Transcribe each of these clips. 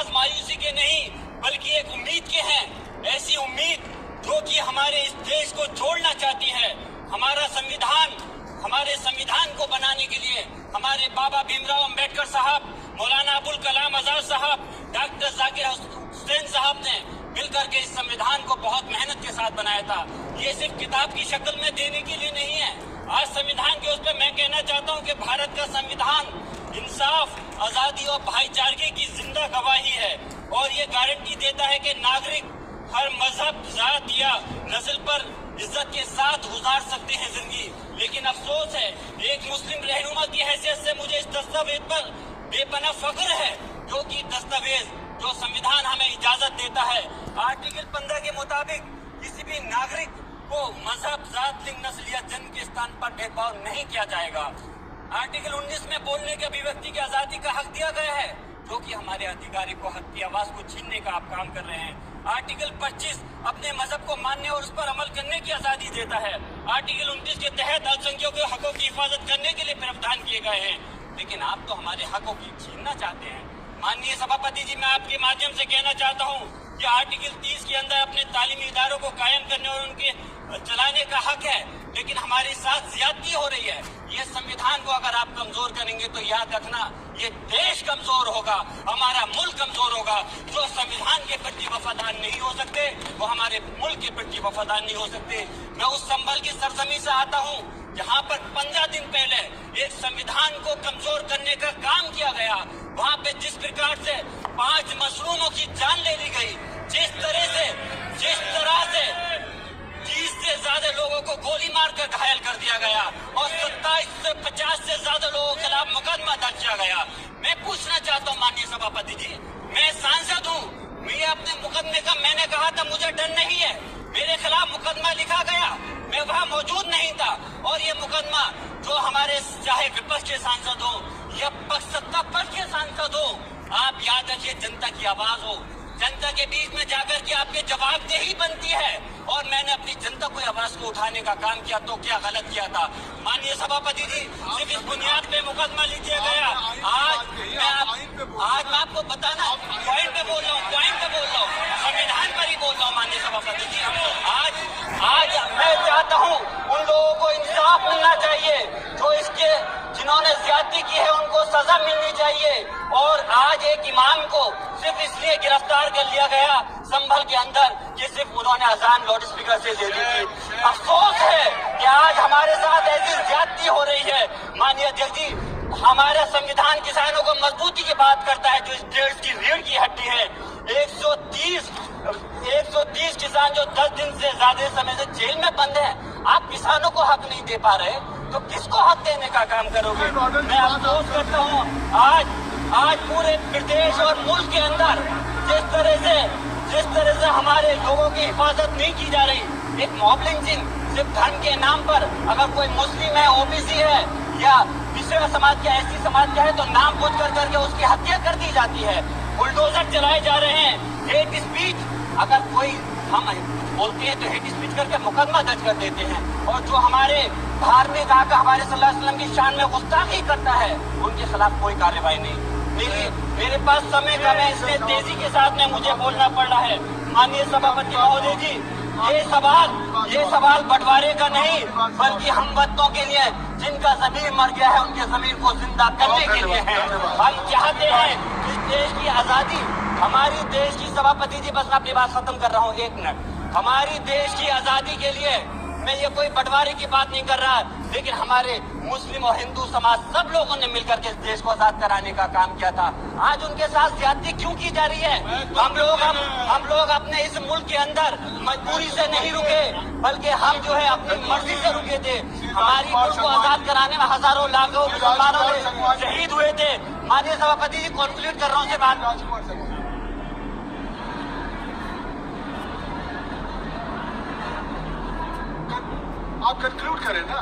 आवाज मायूसी के नहीं बल्कि एक उम्मीद के हैं। ऐसी उम्मीद जो कि हमारे इस देश को जोड़ना चाहती है। हमारे संविधान को बनाने के लिए हमारे बाबा भीमराव अंबेडकर साहब, मौलाना अबुल कलाम आजाद साहब, डॉक्टर जाकिर हुसैन साहब ने मिलकर के इस संविधान को बहुत मेहनत के साथ बनाया था। ये सिर्फ किताब की शक्ल में देने के लिए नहीं है। आज संविधान के उस पर मैं कहना चाहता हूँ कि भारत का संविधान इंसाफ, आजादी और भाईचारे की जिंदा गवाही है और ये गारंटी देता है कि नागरिक हर मजहब, जात या नस्ल पर इज्जत के साथ गुजार सकते हैं जिंदगी। लेकिन अफसोस है, एक मुस्लिम रहनुमा की हैसियत से मुझे इस दस्तावेज पर बेपनाह फख्र है, जो कि दस्तावेज जो संविधान हमें इजाजत देता है। आर्टिकल 15 के मुताबिक किसी भी नागरिक को मजहब, जात, लिंग, नस्ल या जन्म के स्थान पर भेदभाव नहीं किया जाएगा। आर्टिकल 19 में बोलने के अभिव्यक्ति की आजादी का हक दिया गया है, जो कि हमारे अधिकारी को हक की आवाज को छीनने का आप काम कर रहे हैं। आर्टिकल 25 अपने मजहब को मानने और उस पर अमल करने की आजादी देता है। आर्टिकल 29 के तहत अल्पसंख्यकों के हकों की हिफाजत करने के लिए प्रावधान किए गए हैं। लेकिन आप तो हमारे हकों की छीनना चाहते हैं। माननीय सभापति जी, मैं आपके माध्यम से कहना चाहता हूँ कि आर्टिकल 30 के अंदर अपने तालीमी इदारों को कायम करने और उनके चलाने का हक है, लेकिन हमारे साथ ज्यादती हो रही है। ये संविधान को अगर आप कमजोर करेंगे तो याद रखना, ये देश कमजोर होगा, हमारा मुल्क कमजोर होगा। जो संविधान के प्रति वफादार नहीं हो सकते वो हमारे मुल्क के प्रति वफादार नहीं हो सकते। मैं उस संभल की सरजमी से आता हूँ जहाँ पर 15 दिन पहले एक संविधान को कमजोर करने का काम किया गया। वहाँ पे जिस प्रकार से 5 मजलूमों की जान ले ली गई, जिस तरह से 30 से ज्यादा लोगों को गोली मारकर घायल कर दिया गया और 27 से 50 से ज्यादा लोगों के खिलाफ मुकदमा दर्ज किया गया। मैं पूछना चाहता हूँ माननीय सभापति जी, मैं सांसद हूँ, मैं अपने मुकदमे का मैंने कहा था मुझे डर नहीं है, मेरे खिलाफ मुकदमा लिखा गया, मैं वहाँ मौजूद नहीं था। और ये मुकदमा जो हमारे चाहे विपक्ष के सांसद हो या पक्ष सत्ता पक्ष के सांसद हो, आप याद रखिए जनता की आवाज हो, जनता के बीच में जाकर के आपके जवाबदेही बनती है। और मैंने अपनी जनता को आवाज को उठाने का काम किया तो क्या गलत किया था? माननीय सभापति जी, सिर्फ इस बुनियाद पे मुकदमा लिख दिया गया। आज मैं आपको बताना पॉइंट पे बोल रहा हूँ, संविधान पर ही बोल रहा हूँ। माननीय सभापति जी, आज मैं चाहता हूँ उन लोगों को इंसाफ मिलना चाहिए जो जिन्होंने ज्यादती की है, उनको सजा मिलनी चाहिए। और आज एक इमाम को सिर्फ इसलिए गिरफ्तार कर लिया गया संभल के अंदर कि सिर्फ उन्होंने अजान लाउड स्पीकर से दे दी थी। अफसोस है कि आज हमारे साथ ऐसी ज्यादती हो रही है। माननीय अध्यक्ष जी, हमारा संविधान किसानों को मजबूती की बात करता है, जो इस देश की रीढ़ की हड्डी है। 130 किसान जो 10 दिन से ज्यादा समय से जेल में बंद है, आप किसानों को हक नहीं दे पा रहे तो किसको हक देने का काम करोगे? मैं अफसोस करता हूँ आज पूरे प्रदेश और मुल्क के अंदर जिस तरह से हमारे लोगों की हिफाजत नहीं की जा रही। एक मॉब लिंचिंग सिर्फ धर्म के नाम पर, अगर कोई मुस्लिम है, ओबीसी है या पिछड़ा समाज का, एससी समाज का है, तो नाम पूछ करके उसकी हत्या कर दी जाती है। बुलडोजर चलाए जा रहे हैं। हेट स्पीच, अगर कोई हम बोलते हैं तो हेट स्पीच करके मुकदमा दर्ज कर देते हैं। और जो हमारे धार्मिक आका हमारे सल्लल्लाहु अलैहि वसल्लम की शान में गुस्ताखी करता है, उनके खिलाफ कोई कार्रवाई नहीं। मेरे पास समय कम है, इसलिए तेजी के साथ में मुझे बोलना पड़ रहा है। माननीय सभापति महोदय जी, ये सवाल बंटवारे का नहीं बल्कि हम बच्चों के लिए जिनका जमीर मर गया है उनके जमीर को जिंदा करने के लिए है। हम चाहते हैं इस देश की आजादी, हमारी देश की सभापति जी, बस अपनी बात खत्म कर रहा हूँ, 1 मिनट। हमारी देश की आजादी के लिए मैं ये कोई बंटवारे की बात नहीं कर रहा, लेकिन हमारे मुस्लिम और हिंदू समाज सब लोगों ने मिलकर के इस देश को आजाद कराने का काम किया था। आज उनके साथ ज्यादती क्यों की जा रही है? हम लोग अपने इस मुल्क के अंदर मजबूरी से नहीं रुके, बल्कि हम जो है अपनी मर्जी से रुके थे। हमारी मुल्क को आजाद कराने में हजारों लाखों मुसलमानों ने शहीद हुए थे। माननीय सभापति जी, कॉन्क्लूड कर रहा हूँ से बात। आप कंक्लूड करें ना,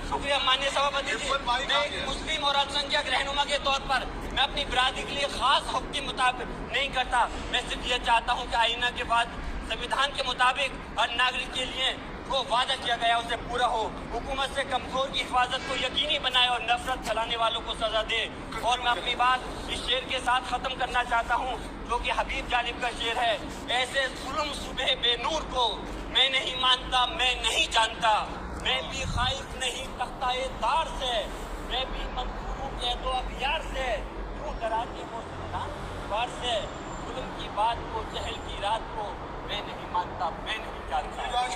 शुक्रिया माननीय सभापति जी। मैं एक मुस्लिम और अल्पसंख्यक रहनुमा के तौर पर मैं अपनी बिरादरी के लिए खास हक के मुताबिक नहीं करता। मैं सिर्फ ये चाहता हूँ कि आईना के बाद संविधान के मुताबिक हर नागरिक के लिए जो वादा किया गया उसे पूरा हो। हुकूमत से कमजोर की हिफाजत को यकीनी बनाए और नफरत फैलाने वालों को सजा दे। और मैं अपनी बात इस शेर के साथ खत्म करना चाहता हूँ, जो कि हबीब जालिब का शेर है। ऐसे जुल्म सुबह बेनूर को मैं नहीं मानता, मैं नहीं जानता। मैं भी खाइफ नहीं तख्ताए दार से, मैं भी मंसूर हूँ कह दो अखियार से। क्यों डराते हो बार से, जुल्म की बात को, जहल की रात को मैं नहीं मानता, मैं नहीं जानता।